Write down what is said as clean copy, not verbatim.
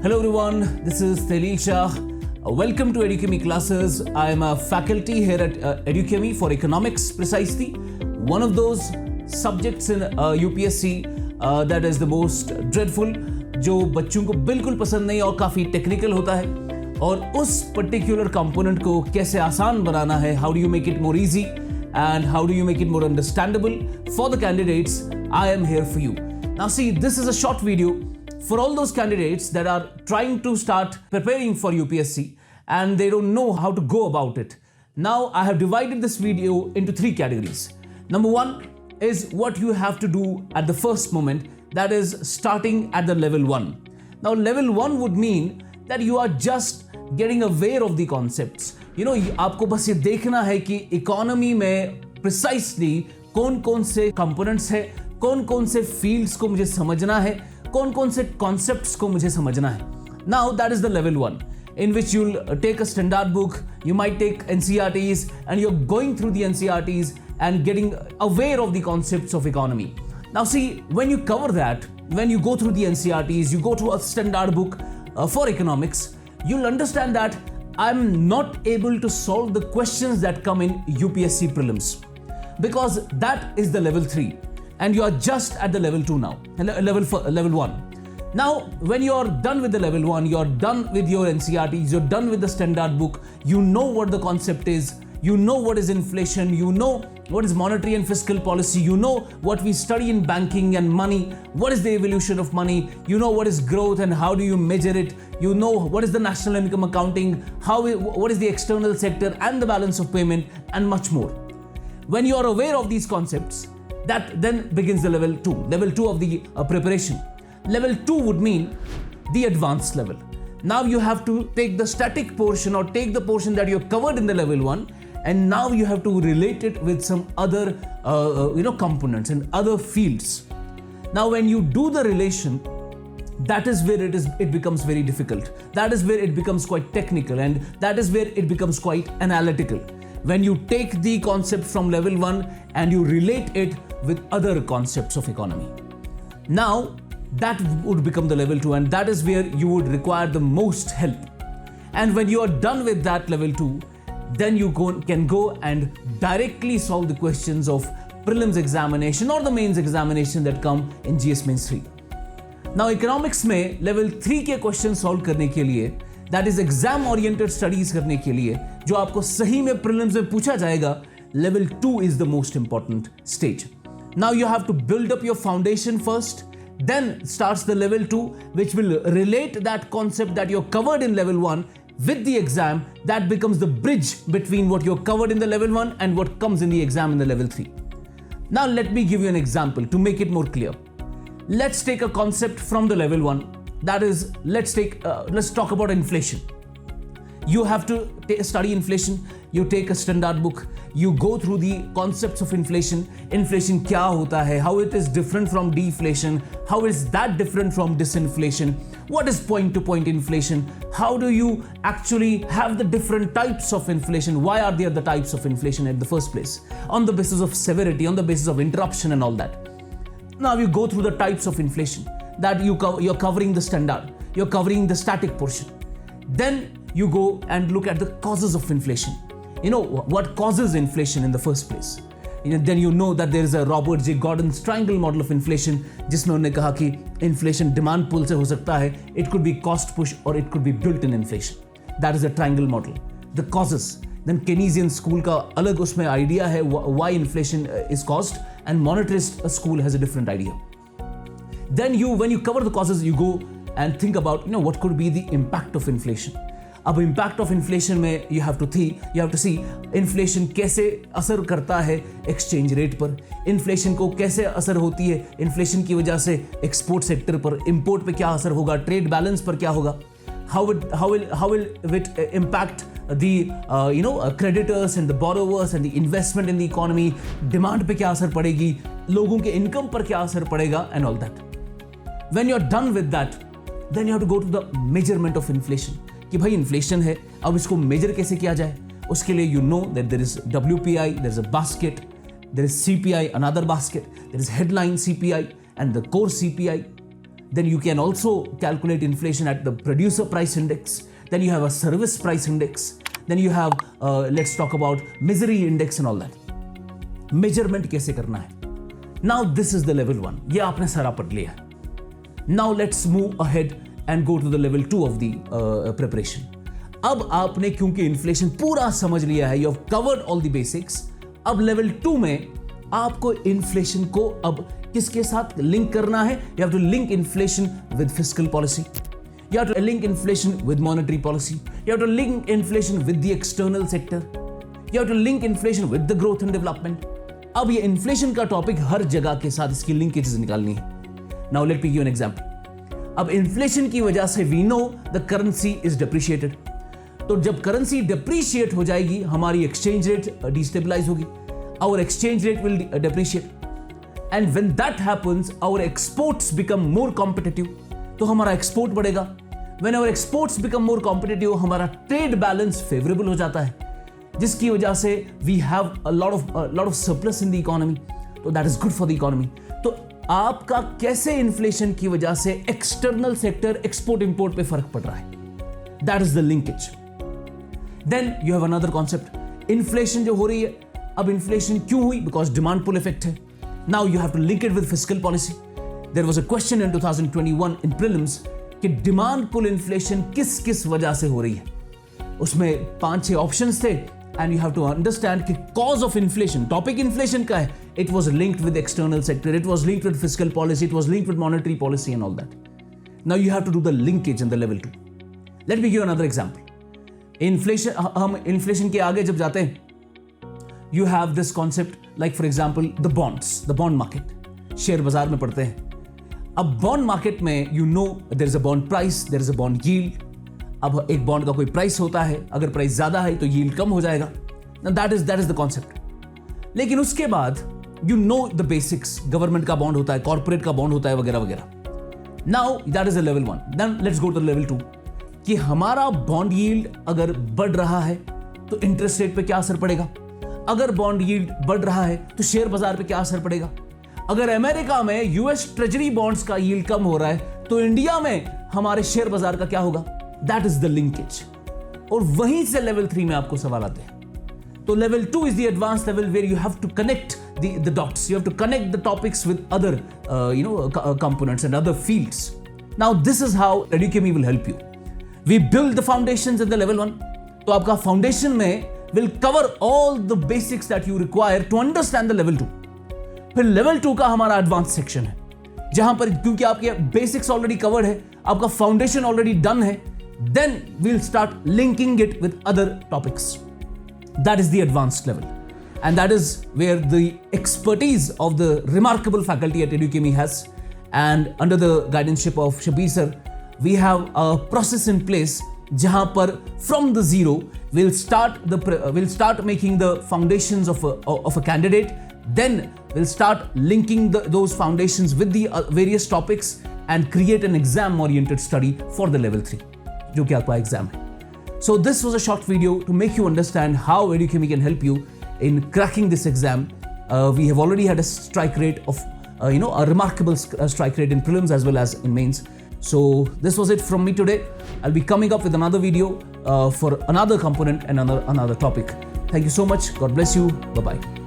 Hello everyone, this is Telil Shah. Welcome to Edukemy classes. I am a faculty here at Edukemy for economics precisely. One of those subjects in UPSC that is the most dreadful, जो बच्चों को बिल्कुल पसंद नहीं और काफ़ी technical होता है और उस पर्टिकुलर कंपोनेंट को कैसे आसान बनाना है, how do you make it more easy and how do you make it more understandable for the candidates. I am here for you. Now see, this is a short video for all those candidates that are trying to start preparing for UPSC and they don't know how to go about it. Now I have divided this video into three categories. Number one is what you have to do at the first moment, that is starting at the level 1. Now level 1 would mean that you are just getting aware of the concepts. You know, आपको बस ये देखना है कि economy में precisely कौन-कौन से components है, कौन-कौन से fields को मुझे समझना है, कौन-कौन से concepts को मुझे समझना है. Now that is the level 1 in which you'll take a standard book, you might take NCERTs and you're going through the NCERTs and getting aware of the concepts of economy. Now see, when you cover that, when you go through the NCERTs, you go to a standard book for economics, you'll understand that I'm not able to solve the questions that come in UPSC prelims because that is the level 3 and you are just at the level 2 now, level 1. Now, when you are done with the level 1, you are done with your NCERTs, you're done with the standard book, you know what the concept is, you know what is inflation, you know what is monetary and fiscal policy, you know what we study in banking and money, what is the evolution of money, you know what is growth and how do you measure it, you know what is the national income accounting, what is the external sector and the balance of payment and much more. When you are aware of these concepts, that then begins the level 2 of the preparation. Level 2 would mean the advanced level. Now you have to take the static portion or take the portion that you have covered in the level 1 and now you have to relate it with some other components and other fields. Now when you do the relation, that is where it becomes very difficult. That is where it becomes quite technical and that is where it becomes quite analytical. When you take the concept from level 1 and you relate it with other concepts of economy. Now that would become the level 2 and that is where you would require the most help. And when you are done with that level 2, then you can go and directly solve the questions of prelims examination or the mains examination that come in GS Mains 3. Now economics में level 3 के questions solve करने के लिए, that is exam oriented studies करने के लिए, जो आपको सही में prelims में पूछा जाएगा, level 2 is the most important stage. Now you have to build up your foundation first, then starts the level 2 which will relate that concept that you're covered in level 1 with the exam. That becomes the bridge between what you're covered in the level 1 and what comes in the exam in the level 3. Now let me give you an example to make it more clear. Let's take a concept from the level 1. That is, let's talk about inflation. You have to study inflation. You take a standard book. You go through the concepts of inflation. Inflation क्या होता है? How it is different from deflation? How is that different from disinflation? What is point-to-point inflation? How do you actually have the different types of inflation? Why are there the types of inflation at the first place? On the basis of severity, on the basis of interruption and all that. Now you go through the types of inflation that you're covering the standard. You're covering the static portion. Then you go and look at the causes of inflation. You know, what causes inflation in the first place? Then you know that there is a Robert J. Gordon's triangle model of inflation, जिसमें उन्होंने कहा कि inflation demand pull से हो सकता है, it could be cost push or it could be built-in inflation. That is a triangle model. The causes. Then Keynesian school का अलग उसमें idea है why inflation is caused, and monetarist school has a different idea. Then when you cover the causes, you go and think about what could be the impact of inflation. अब impact of inflation में you have to see inflation कैसे असर करता है exchange rate पर, inflation को कैसे असर होती है inflation की वजह से export sector पर, import पे क्या असर होगा, trade balance पर क्या होगा, how will it impact the creditors and the borrowers and the investment in the economy, demand पे क्या असर पड़ेगी, लोगों के income पर क्या असर पड़ेगा and all that. When you're done with that, then you have to go to the measurement of inflation. कि भाई इन्फ्लेशन है, अब इसको मेजर कैसे किया जाए? उसके लिए you know that there is WPI, there is a basket, there is CPI, another basket, there is headline CPI and the core CPI. Then you can also calculate inflation at the producer price index. Then you have a service price index. Then you have, let's talk about misery index and all that. Measurement कैसे करना है. Now this is the level 1. ये आपने सारा पढ़ लिया. Now let's move ahead and go to the level 2 of the preparation. अब आपने क्योंकि इन्फ्लेशन पूरा समझ लिया है, you have covered all the basics. अब लेवल 2 में आपको इन्फ्लेशन को अब किसके साथ लिंक करना है? You have to link inflation with fiscal policy. You have to link inflation with monetary policy. You have to link inflation with the external sector. You have to link inflation with the growth and development. अब ये inflation का topic हर जगह के साथ इसकी linkages निकालनी है. Now let me give you an example. अब इन्फ्लेशन की वजह से we know the currency is depreciated. तो जब करेंसी डिप्रिशिएट हो जाएगी, हमारी एक्सचेंज रेट डिस्टेबलाइज होगी. Our exchange rate will depreciate. And when that happens, our exports become more competitive. तो हमारा एक्सपोर्ट बढ़ेगा. When our exports become more competitive, हमारा ट्रेड बैलेंस फेवरेबल हो जाता है, जिसकी वजह से we have a lot of surplus in the economy. तो that is good for the economy. तो आपका कैसे इन्फ्लेशन की वजह से एक्सटर्नल सेक्टर एक्सपोर्ट इंपोर्ट पे फर्क पड़ रहा है. That is the linkage. Then you have another concept. Inflation जो हो रही है, अब इन्फ्लेशन क्यों हुई? Because demand pull effect है. Now you have to link it with fiscal policy. There was a question in 2021 in Prelims कि demand pull inflation किस वजह से हो रही है. उसमें 5-6 ऑप्शंस थे and you have to understand कि cause of inflation, topic inflation का है. It was linked with external sector, it was linked with fiscal policy, it was linked with monetary policy and all that. Now you have to do the linkage in the level 2. Let me give you another example. Inflation, हम inflation के आगे जब जाते हैं, you have this concept like for example the bonds, the bond market. Share बाजार में पढ़ते हैं. अब bond market में you know there is a bond price, there is a bond yield. अब एक बॉन्ड का कोई प्राइस होता है, अगर प्राइस ज्यादा है तो यील्ड कम हो जाएगा. Now that is the concept. लेकिन उसके बाद you know the basics. Government का बॉन्ड होता है, कॉर्पोरेट का बॉन्ड होता है, वगैरह वगैरह. Now that is the level 1. Then let's go to level 2. कि हमारा बॉन्ड यील्ड अगर बढ़ रहा है तो इंटरेस्ट रेट पे क्या असर पड़ेगा. अगर बॉन्ड यील्ड बढ़ रहा है तो शेयर बाजार पे क्या असर पड़ेगा. अगर अमेरिका में यूएस ट्रेजरी बॉन्ड्स का यील्ड कम हो रहा है तो इंडिया में हमारे शेयर बाजार का क्या होगा. That is the linkage. और वहीं से लेवल 3 में आपको सवाल आते हैं. तो level 2 is the advance level where you have to connect the dots, you have to connect the topics with other components and other fields. Now this is how Edukemy will help you. We build the foundations in the level 1. तो आपका foundation में will cover all the basics that you require to understand the level 2. फिर level 2 का हमारा advanced section है, जहां पर क्योंकि आपके basics already covered है, आपका foundation already done है, then we'll start linking it with other topics. That is the advanced level. And that is where the expertise of the remarkable faculty at Edukemy has. And under the guidance of Shabir sir, we have a process in place जहां पर from the zero we'll start making the foundations of a candidate. Then we'll start linking those foundations with the various topics and create an exam oriented study for the level 3 जो कि आपका exam है. So this was a short video to make you understand how Edukemy can help you in cracking this exam. We have already had a strike rate of a remarkable strike rate in prelims as well as in mains. So this was it from me today. I'll be coming up with another video for another component and another topic. Thank you so much. God bless you. Bye-bye.